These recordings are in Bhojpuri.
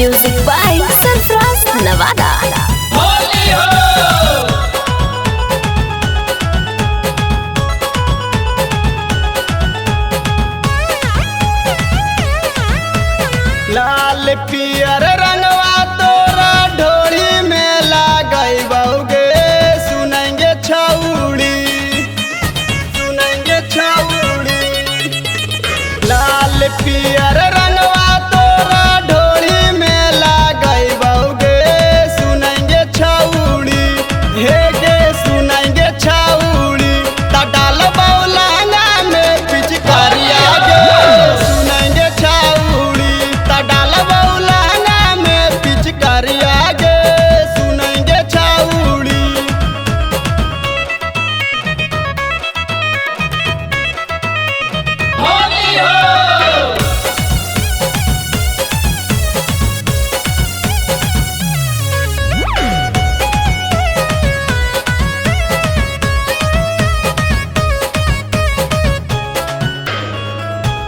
Music by Surfraz Nevada. लाल पियर रंगवा तोरा ढोली में लागई बहुगे सुनेंगे छौड़ी लाल पियर रंगवा तोरा ढोली में लागई बहुगे सुनेंगे छौड़ी हे गे सुनेंगे छौड़ी ता डाल बौलाना में पिचकारिया गे सुनेंगे छौड़ी ता डाल बौलाना में पिचकारिया गे सुनेंगे छौड़ी।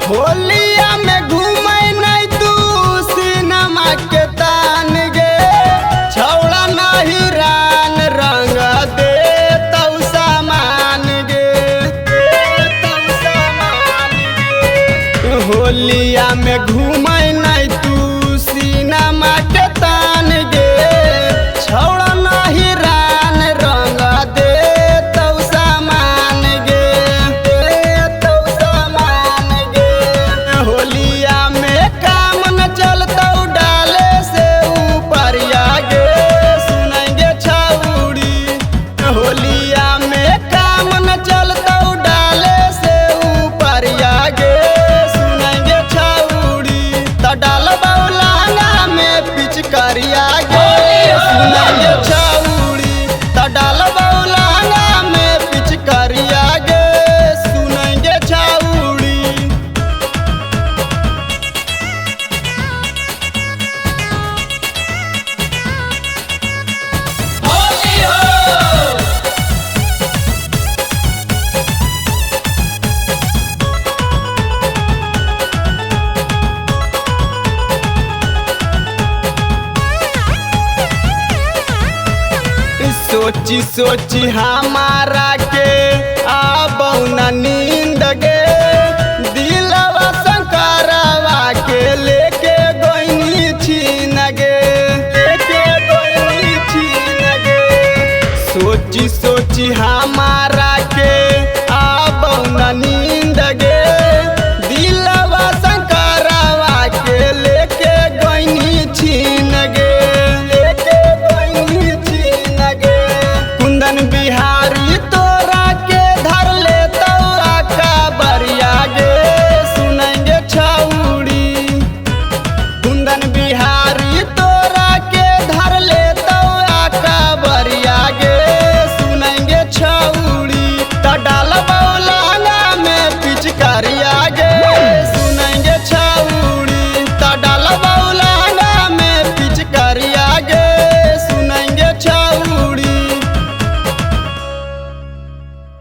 होलिया में घूमै नहीं तू सिनेमा के तान गे छौड़ा नहीं रान रंग दे तौ सामान गे होलिया में घूमै नहीं तू सिनेमा के तान गे छौड़ा नहीं रान रंग दे तौ सामान गे होलिया में काम न चलतौ डाले से ऊपर आगे सुनेंगे छौड़ी होलिया में काम न चलतौ डाले से ऊपर आगे सुनेंगे छौड़ी त डाल बौलाना में पिचकारिया गे सुनेंगे छौड़ी त डाल बौलाना में पिचकारिया गे सुनेंगे छौड़ी। सोची सोची हमारा के आबौ न नींद गे दिलवा शंकरवा के लेके गोइनी छीन गे सोची सोची हमारा के आबौ न नींद गे दिलवा शंकरवा के लेके गोइनी छीन गे कुंदन बिहारी तोरा के धर ले तौरा का बरिया गे सुनेंगे छौड़ी कुंदन बिहारी तोरा के धर ले तौरा का बरिया गे सुनेंगे छौड़ी त डाल बौलाना में पिचकारिया गे